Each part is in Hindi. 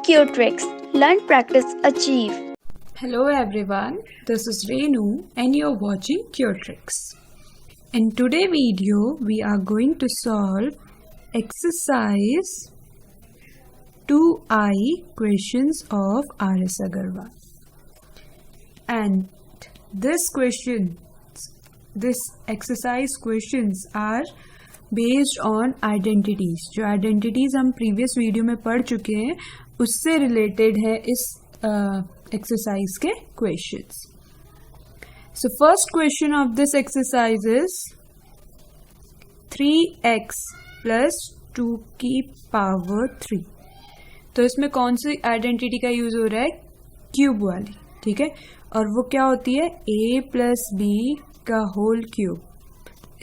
Q-Tricks. Learn, practice, achieve. Hello everyone, this is Renu and you're watching Q-Tricks. In today's video, we are going to solve exercise 2I questions of R.S. Agarwal. And this exercise questions are based on identities. जो आइडेंटिटीज हम प्रीवियस वीडियो में पढ़ चुके हैं उससे रिलेटेड है इस एक्सरसाइज के questions. So first question of this exercise is 3x plus 2 की पावर 3. तो इसमें कौन सी आइडेंटिटी का यूज हो रहा है? क्यूब वाली. ठीक है, और वो क्या होती है? a प्लस बी का whole cube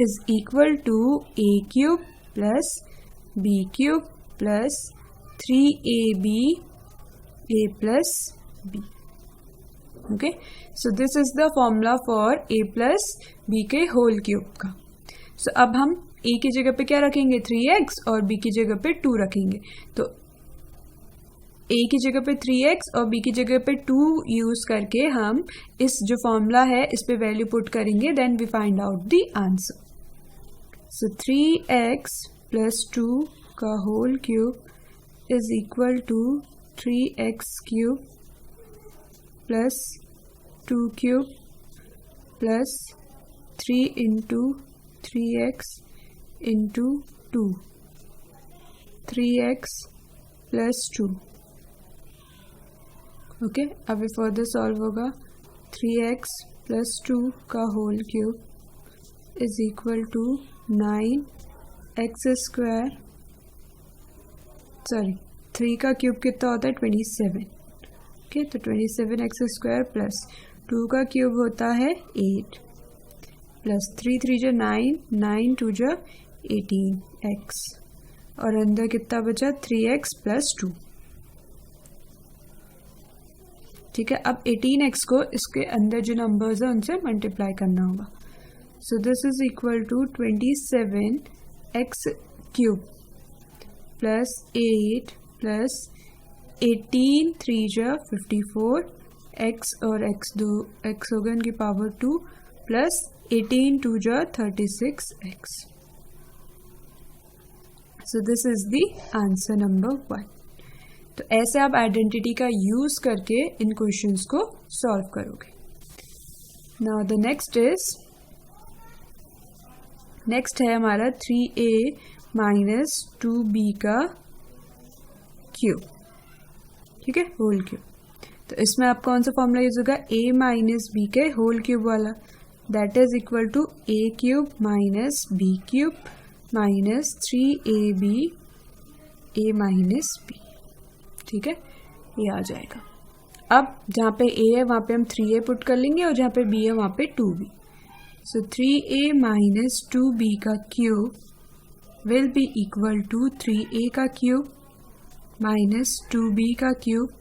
is equal to a cube plus b cube plus 3ab a plus b. Okay, so this is the formula for a plus b के whole cube का. So अब हम a की जगह पे क्या रखेंगे? 3x और b की जगह पे 2 रखेंगे. तो a की जगह पे 3x और b की जगह पे 2 यूज करके हम इस जो फॉर्मूला है इस पे वैल्यू पुट करेंगे. Then we find out the answer. So 3x plus 2 का whole cube is equal to 3x cube plus 2 cube plus 3 into 3x into 2. 3x plus 2. Okay, अब फर्दर सॉल्व होगा. 3x plus 2 का whole cube is equal to 9x square. Sorry, 3 का क्यूब कितना होता है? 27. ओके, तो 27x स्क्वायर प्लस 2 का क्यूब होता है 8 प्लस 3 3 जो 9, 9 2 जो 18x और अंदर कितना बचा? 3x plus 2. ठीक है, अब 18x को इसके अंदर जो नंबर्स है उनसे मल्टीप्लाई करना होगा. So this is equal to 27x cube plus 8 plus 18 3 जा 54 x और x होगा इनकी पावर 2 plus 18 2 जा 36x. So this is the answer number 1. तो ऐसे आप आइडेंटिटी का यूज करके इन क्वेश्चंस को सॉल्व करोगे. Now the नेक्स्ट है हमारा 3a माइनस 2b का क्यूब. ठीक है, होल क्यूब. तो इसमें आप कौन सा फॉर्मूला यूज होगा? a माइनस बी के होल क्यूब वाला. That is equal to a cube minus b cube minus 3ab a minus b. ठीक है, ये आ जाएगा. अब जहाँ पे a है वहाँ पे हम 3a पुट कर लेंगे और जहाँ पे b है वहाँ पे 2b. So 3a minus 2b का cube will be equal to 3a का क्यूब minus 2b का cube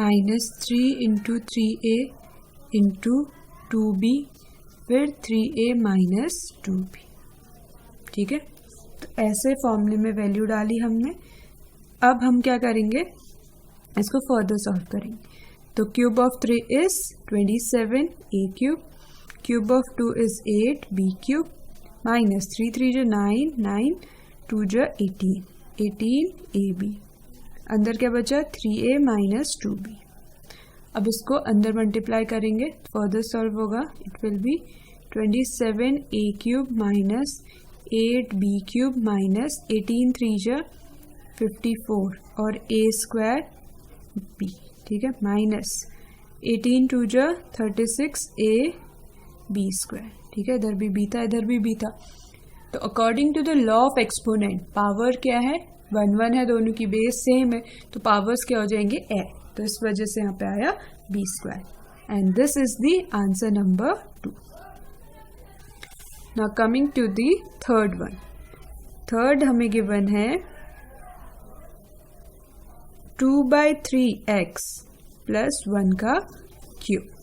minus 3 into 3a into 2b फिर 3a minus 2b. ठीक है, तो ऐसे फॉर्मूले में वैल्यू डाली हमने. अब हम क्या करेंगे? इसको फर्दर सॉल्व करेंगे. तो cube of 3 is 27a cube. Cube of 2 is 8 b cube minus 3 3 जो 9, 9 2 जो 18, 18 ab. अंदर क्या बचा? 3a minus 2b. अब इसको अंदर मल्टीप्लाई करेंगे, फर्दर सॉल्व होगा. It will be 27a cube minus 8b cube minus 18 3 जो 54 और a स्क्वायर b. ठीक है, माइनस 18 2 जो 36a बी स्क्वायर. ठीक है, इधर भी बी था इधर भी बी था. तो according to the law of exponent power क्या है? 1 1 है, दोनों की बेस सेम है तो पावर्स क्या हो जाएंगे? ऐड. तो इस वजह से यहाँ पे आया B square. And this is the answer number 2. Now coming to the third one. Third हमें गिवन है 2/3x प्लस 1 का क्यूब.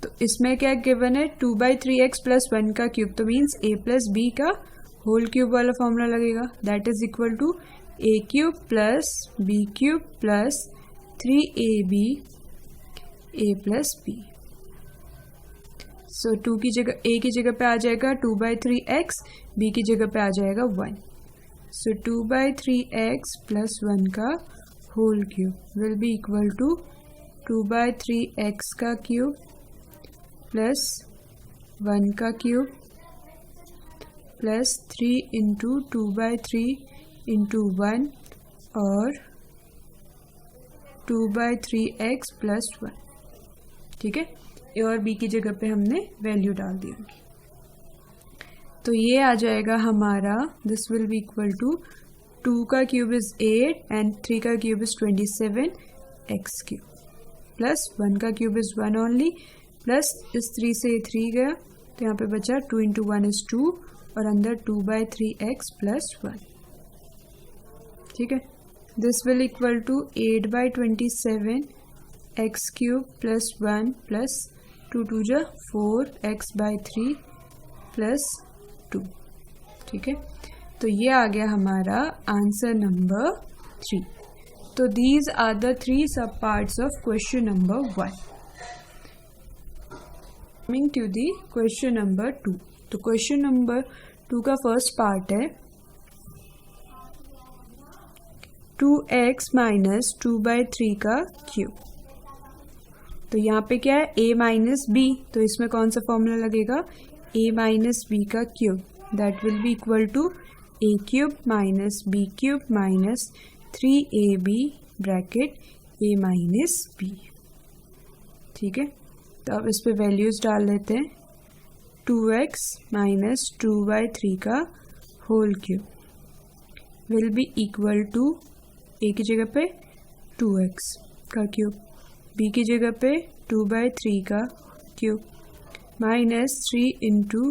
तो इसमें क्या गिवन है? 2/3x प्लस 1 का क्यूब. तो मीन्स a प्लस बी का होल क्यूब वाला फॉर्मूला लगेगा. That is equal to A cube plus B cube plus 3ab A plus B. So 2 की जगह ए की जगह पे आ जाएगा 2/3x, बी की जगह पे आ जाएगा 1। सो 2/3x प्लस 1 का whole cube will be equal to 2/3x का क्यूब प्लस 1 का क्यूब प्लस 3 इंटू 2/3 इंटू 1 और 2/3x प्लस 1। ठीक है, ए और बी की जगह पे हमने वैल्यू डाल दी होगी। तो ये आ जाएगा हमारा, this will be equal to 2 का क्यूब इज 8 एंड 3 का cube is 27 X cube plus 1 का क्यूब इज 1 ओनली, प्लस इस 3 से 3 गया तो यहाँ पे बचा 2 इंटू 1 इज 2 और अंदर 2/3x प्लस 1। ठीक है, this will equal to 8/27 X cube plus 1 plus 2 2 जा 4x/3 प्लस 2। ठीक है, तो ये आ गया हमारा आंसर नंबर 3। तो these are the 3 sub parts of question number 1। Coming to the question number 2। तो क्वेश्चन नंबर 2 का फर्स्ट पार्ट है 2x माइनस 2/3 का क्यूब। तो यहाँ पे क्या है, a माइनस बी, तो इसमें कौन सा फॉर्मूला लगेगा, a माइनस बी का cube, that will be equal to a cube minus B cube minus 3ab bracket a minus B. ठीक है, तो अब इस पे वैल्यूज डाल लेते हैं। 2x माइनस 2/3 का whole cube will be equal to a की जगह पे 2x का क्यूब, b की जगह पे 2/3 का cube minus 3 into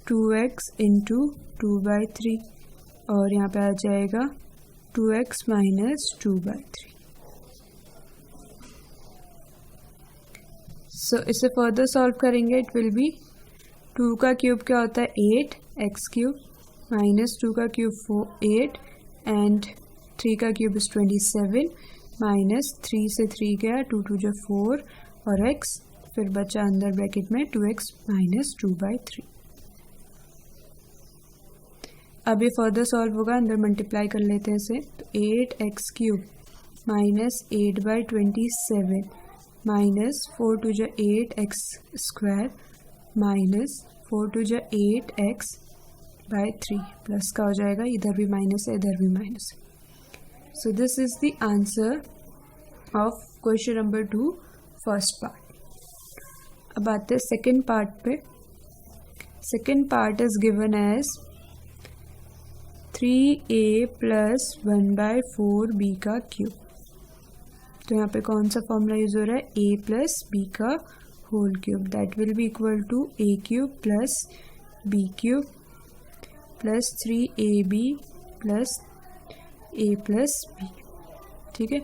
2x into 2/3 और यहाँ पे आ जाएगा 2x माइनस 2/3। सो इसे फर्दर सॉल्व करेंगे, इट विल बी 2 का क्यूब क्या होता है 8 एक्स क्यूब माइनस 2 का क्यूब 4 8 एंड 3 का क्यूब इज 27 माइनस 3 से 3 गया 2 2 जो 4 और x, फिर बचा अंदर ब्रैकेट में 2x माइनस 2/3। अब ये फर्दर सॉल्व होगा, अंदर मल्टीप्लाई कर लेते हैं इसे। तो 8x क्यूब माइनस 8/27 माइनस 4 2 जो 8x स्क्वायर माइनस 4 2 जो 8x/3 प्लस का हो जाएगा, इधर भी माइनस है इधर भी माइनस है। So this is the answer of question number 2 first part। अब आते हैं सेकेंड पार्ट पे। Second part is given as 3a plus 1/4b का क्यूब। तो यहाँ पे कौन सा फॉर्मूला यूज हो रहा है, a प्लस b का whole cube, that will be equal to a cube plus b cube plus 3ab plus a plus B. ठीक है,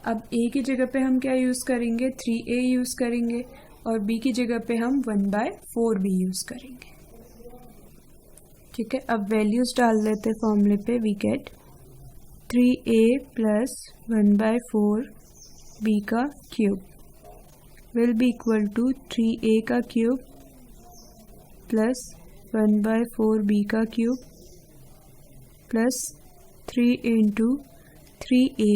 अब a की जगह पे हम क्या यूज़ करेंगे, 3a यूज़ करेंगे और b की जगह पे हम 1/4b यूज़ करेंगे। ठीक है, अब वैल्यूज़ डाल देते हैं फॉर्मूले पे। We get 3a plus 1/4b का cube will be equal to 3a का क्यूब प्लस 1/4b का cube plus 3 into 3a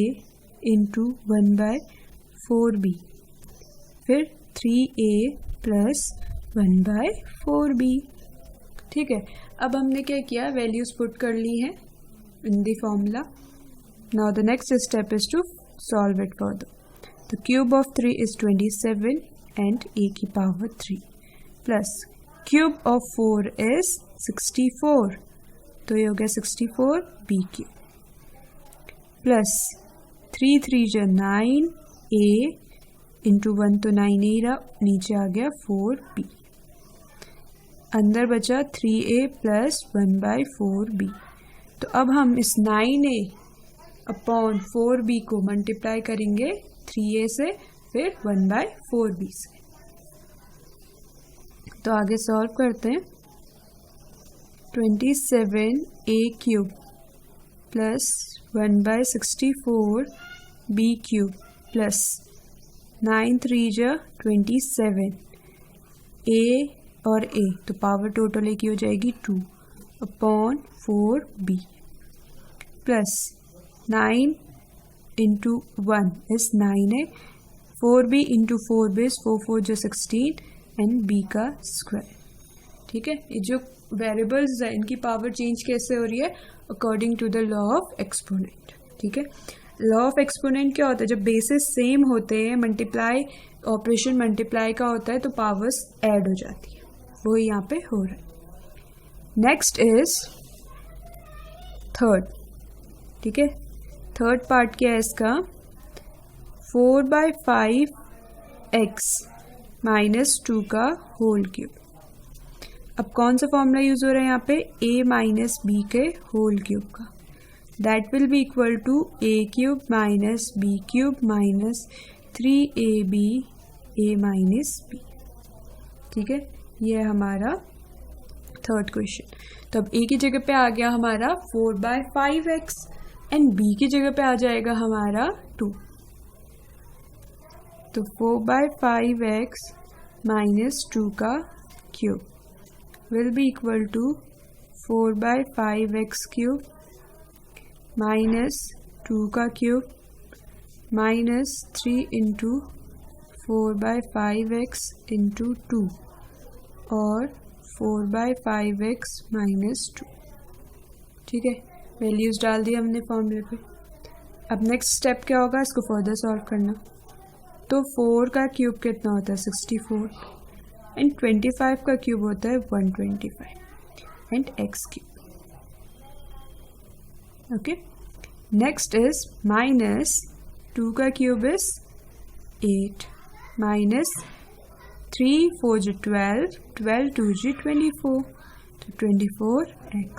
into 1/4b, फिर 3a प्लस 1/4b। ठीक है, अब हमने क्या किया, वैल्यूज पुट कर ली हैं in the formula. Now the next step is to solve it further. तो cube of 3 is 27 and a की power 3 plus cube of 4 is 64, तो ये हो गया 64b क्यूब प्लस 3 3 जो 9 a इंटू 1 तो 9 ही रहा, नीचे आ गया 4b, अंदर बचा 3a प्लस 1/4b। तो अब हम इस 9a अपॉन 4b को मल्टीप्लाई करेंगे 3a से फिर 1/4b से। तो आगे सॉल्व करते हैं। 27a cube plus 1/64 b cube plus 9 3 जा 27 a और a, तो पावर टोटल एक ही हो जाएगी 2 अपॉन 4b प्लस 9 इंटू 1 इस 9 है, 4b इंटू 4b इस 4 4 जो 16 एंड b का स्क्वायर। ठीक है, ये जो वेरिएबल्स है इनकी पावर चेंज कैसे हो रही है? According to the law of exponent. ठीक है, लॉ ऑफ एक्सपोनेंट क्या होता है? जब बेसिस सेम होते हैं, मल्टीप्लाई ऑपरेशन मल्टीप्लाई का होता है तो पावर्स ऐड हो जाती है, वो यहाँ पे हो रहा है। Next is third. ठीक है, थर्ड पार्ट क्या है इसका? 4/5x माइनस 2 का होल क्यूब। अब कौन सा फॉर्मूला यूज हो रहा है यहाँ पे? a माइनस बी के होल क्यूब का। That will be equal to a cube minus B cube minus 3ab a minus b। ठीक है, ये है हमारा थर्ड क्वेश्चन। तो अब a की जगह पे आ गया हमारा 4/5x एंड b की जगह पे आ जाएगा हमारा 2। तो 4/5x माइनस 2 का cube will be equal to 4/5x cube minus 2 का cube minus 3 into 4/5x into 2 और 4/5x माइनस 2। ठीक है, वैल्यूज डाल दिया हमने फॉर्मूले पे। अब नेक्स्ट स्टेप क्या होगा? इसको फर्दर सॉल्व करना। तो 4 का क्यूब कितना होता है? 64 एंड 25 का क्यूब होता है 125 and x cube. Okay, next is minus 2 का क्यूब इज 8 माइनस 3 4 जो 12 12 2 जी 24, तो 24x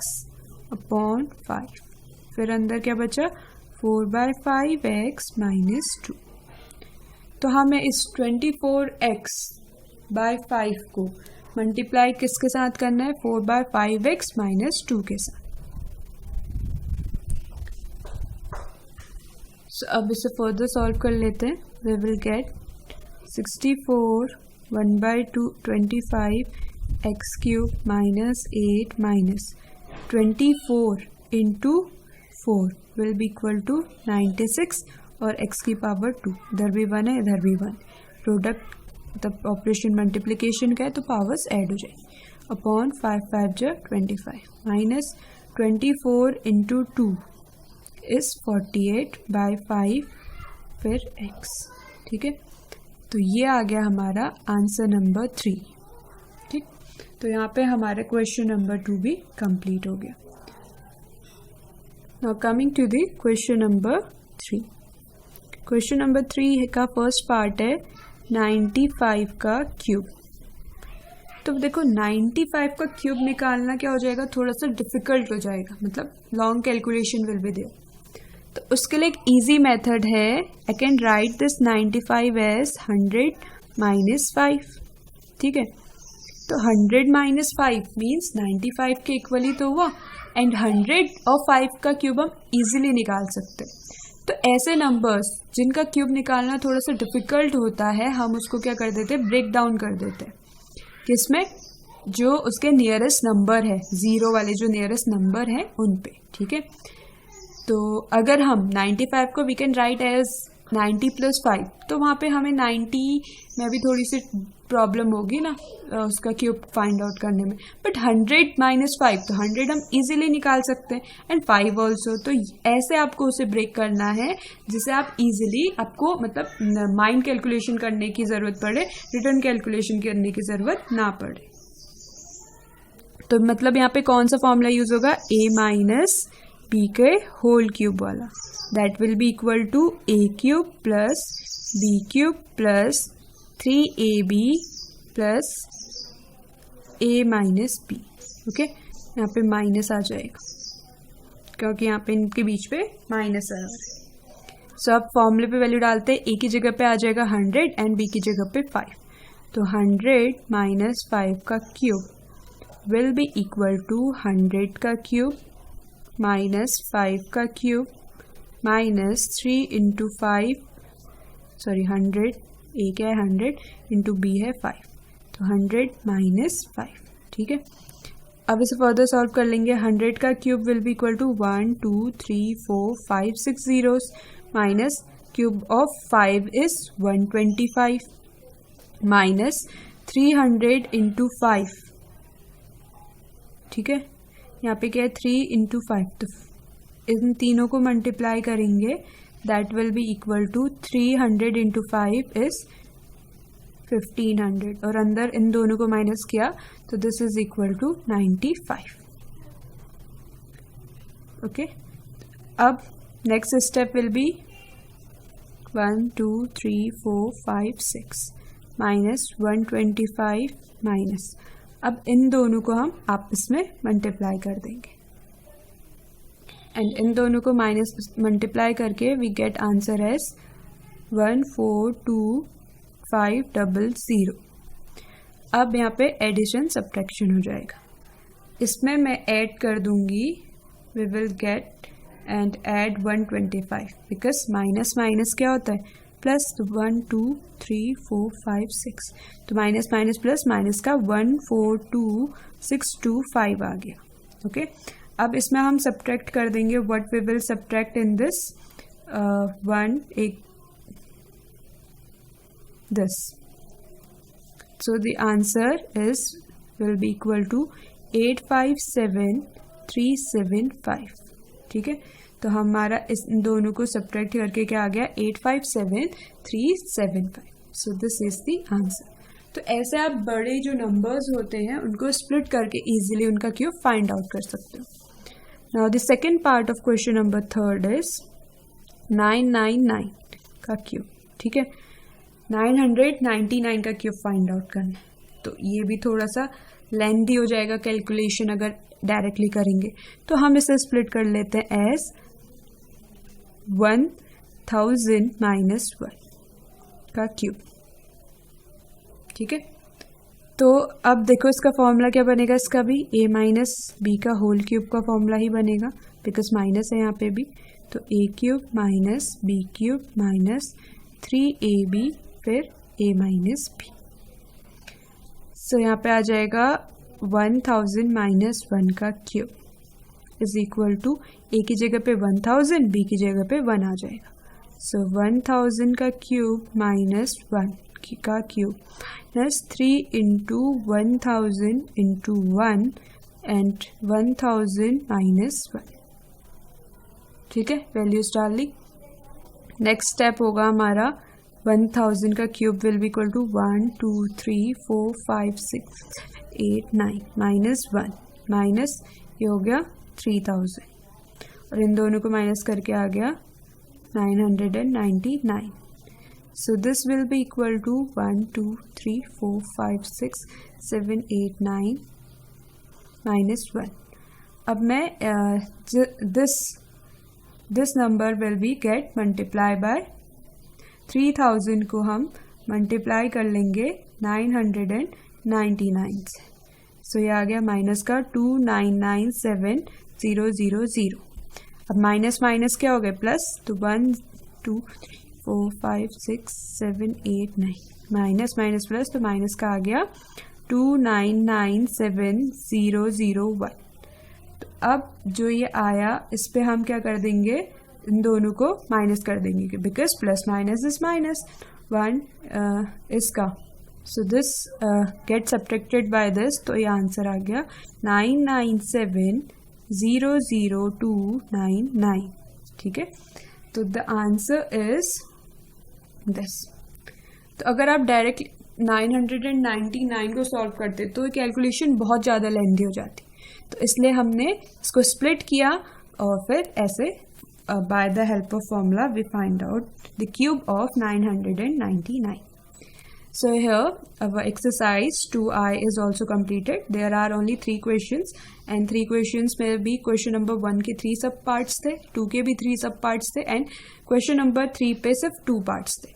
अपॉन 5। फिर अंदर क्या बचा? 4/5x minus 2। तो हमें इस 24x बाय 5 को मल्टीप्लाई किसके साथ करना है? 4/5x माइनस 2 के साथ। अब इसे फर्दर सॉल्व कर लेते हैं। We will get 64 1/2 25 x cube minus 8 minus 24 into 4 will be equal to 96 और x की पावर 2। इधर भी 1 है, इधर भी 1। प्रोडक्ट तब ऑपरेशन मल्टीप्लिकेशन का है तो पावर्स ऐड हो जाएगी। अपॉन 5 5 जो 25 माइनस 24 इंटू 2 इज 48/5 फिर x। ठीक है, तो ये आ गया हमारा आंसर नंबर 3। ठीक, तो यहाँ पे हमारा क्वेश्चन नंबर 2 भी कंप्लीट हो गया। Now coming to the question number 3। Question number 3 का फर्स्ट पार्ट है 95 का क्यूब। तो देखो 95 का क्यूब निकालना क्या हो जाएगा? थोड़ा सा डिफिकल्ट हो जाएगा, मतलब long calculation will be there. तो उसके लिए एक इजी मेथड है। I can write this 95 as 100 minus 5। ठीक है, तो 100 माइनस 5 मीन्स 95 के इक्वल ही तो हुआ, एंड 100 और 5 का क्यूब हम इजीली निकाल सकते हैं। तो ऐसे नंबर्स जिनका क्यूब निकालना थोड़ा सा डिफिकल्ट होता है, हम उसको क्या कर देते हैं? ब्रेक डाउन कर देते हैं। किसमें? जो उसके नियरेस्ट नंबर है, जीरो वाले जो नियरेस्ट नंबर है उन पे। ठीक है, तो अगर हम 95 को वी कैन राइट एज 90 + 5, तो वहाँ पे हमें 90 में भी थोड़ी सी प्रॉब्लम होगी ना उसका क्यूब फाइंड आउट करने में। बट 100 माइनस 5, तो 100 हम इजीली निकाल सकते हैं, एंड 5 ऑल्सो। तो ऐसे आपको उसे ब्रेक करना है जिसे आप इजीली, आपको मतलब माइंड कैलकुलेशन करने की ज़रूरत पड़े, रिटर्न कैलकुलेशन करने की ज़रूरत ना पड़े। तो मतलब यहाँ पे कौन सा फॉर्मूला यूज होगा? a माइनस बी के होल क्यूब वाला। That will be equal to a cube plus b cube plus 3ab plus a minus b। Okay, यहाँ पे माइनस आ जाएगा क्योंकि यहाँ पे इनके बीच पे माइनस आ रहा है। सो अब फॉर्मूले पे वैल्यू डालते हैं। a की जगह पे आ जाएगा 100 एंड b की जगह पे 5। तो 100 माइनस 5 का cube will be equal to 100 का क्यूब माइनस 5 का cube minus 3 into 5 sorry 100, a क्या है 100 इंटू बी है 5, तो 100 माइनस 5, ठीक है। अब इसे फर्दर सॉल्व कर लेंगे। 100 का cube will be equal to 1 2 3 4 5 6 zeros minus cube of 5 is 125 minus 300 into 5, ठीक है। यहाँ पे क्या है 3 इंटू 5, तो इन तीनों को मल्टीप्लाई करेंगे, that will be equal to 300 into 5 is 1500 और अंदर इन दोनों को माइनस किया तो this is equal to 95। Okay, अब next step will be 1 2 3 4 5 6 minus 125 minus, अब इन दोनों को हम आपस में मल्टीप्लाई कर देंगे एंड इन दोनों को माइनस मल्टीप्लाई करके वी गेट आंसर एज 142,500। अब यहाँ पे एडिशन सब्ट्रैक्शन हो जाएगा, इसमें मैं ऐड कर दूंगी, we will get and add 125 because minus minus क्या होता है प्लस, तो 1 2 3 4 5 6, तो माइनस माइनस प्लस माइनस का 142,625 आ गया। ओके, अब इसमें हम सब्ट्रैक्ट कर देंगे, what we will subtract in this 1 एक this, so the answer is will be equal to 857,375, ठीक है। तो हमारा इस दोनों को सब्ट्रैक्ट करके क्या आ गया 857,375, so this is the answer. तो ऐसे आप बड़े जो नंबर्स होते हैं उनको स्प्लिट करके इजीली उनका क्यूब फाइंड आउट कर सकते हो। Now the second part of question number 3 is 999 का क्यूब, ठीक है। 999 का क्यूब फाइंड आउट करना है, तो ये भी थोड़ा सा लेंथी हो जाएगा कैलकुलेशन अगर डायरेक्टली करेंगे, तो हम इसे स्प्लिट कर लेते हैं एज 1000 माइनस 1 का क्यूब, ठीक है। तो अब देखो इसका फॉर्मूला क्या बनेगा, इसका भी a माइनस बी का होल क्यूब का फॉर्मूला ही बनेगा बिकॉज माइनस है यहाँ पे भी, तो a cube minus B cube minus 3ab फिर a माइनस बी, सो यहाँ पे आ जाएगा 1000 माइनस 1 का cube is equal to a की जगह पे 1000, b की जगह पे 1 आ जाएगा, सो 1000 का क्यूब माइनस 1 का cube minus 3 into 1000 into 1 and 1000 minus 1, ठीक है। वैल्यूज डाल ली। नेक्स्ट स्टेप होगा हमारा 1000 का cube will be equal to 1 2 3 4 5 6 8 9 minus 1 minus ये हो गया 3000 और इन दोनों को माइनस करके आ गया 999, so this will be equal to 1 2 3 4 5 6 7 8 9 minus 1। अब मैं this number will be get multiply by 3000 को हम मल्टीप्लाई कर लेंगे 999 से, सो ये आ गया माइनस का 2997000। अब माइनस माइनस क्या हो गया प्लस, तो 1 2 3 4 5 6 7 8 9 माइनस माइनस प्लस, तो माइनस का आ गया 2997001। तो अब जो ये आया इस पे हम क्या कर देंगे, इन दोनों को माइनस कर देंगे because plus minus is minus 1 इसका, so this get subtracted by this, तो ये आंसर आ गया 997,00299, ठीक है। तो द आंसर इज दिस। तो अगर आप डायरेक्ट 999 को सॉल्व करते तो कैलकुलेशन बहुत ज़्यादा लेंथी हो जाती, तो इसलिए हमने इसको स्प्लिट किया और फिर ऐसे by the help of formula we find out the cube of 999। So here our exercise 2I is also completed. There are only 3 questions and 3 questions में भी question number 1 के 3 सब parts थे, 2 के भी 3 सब parts थे and question number 3 पे सिर्फ 2 parts थे,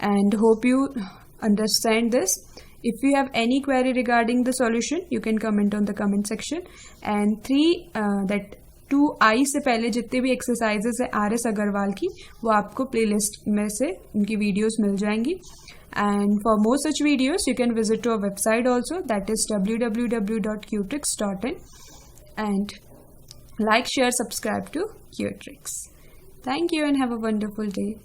and hope you understand this. If you have any query regarding the solution you can comment on the comment section, and that 2I से पहले जितने भी एक्सरसाइजेस है RS अग्रवाल की, वो आपको प्लेलिस्ट में से उनकी वीडियोस मिल जाएंगी. And for more such videos, you can visit to our website also, that is www.qtricks.in, and like, share, subscribe to Qtricks. Thank you and have a wonderful day.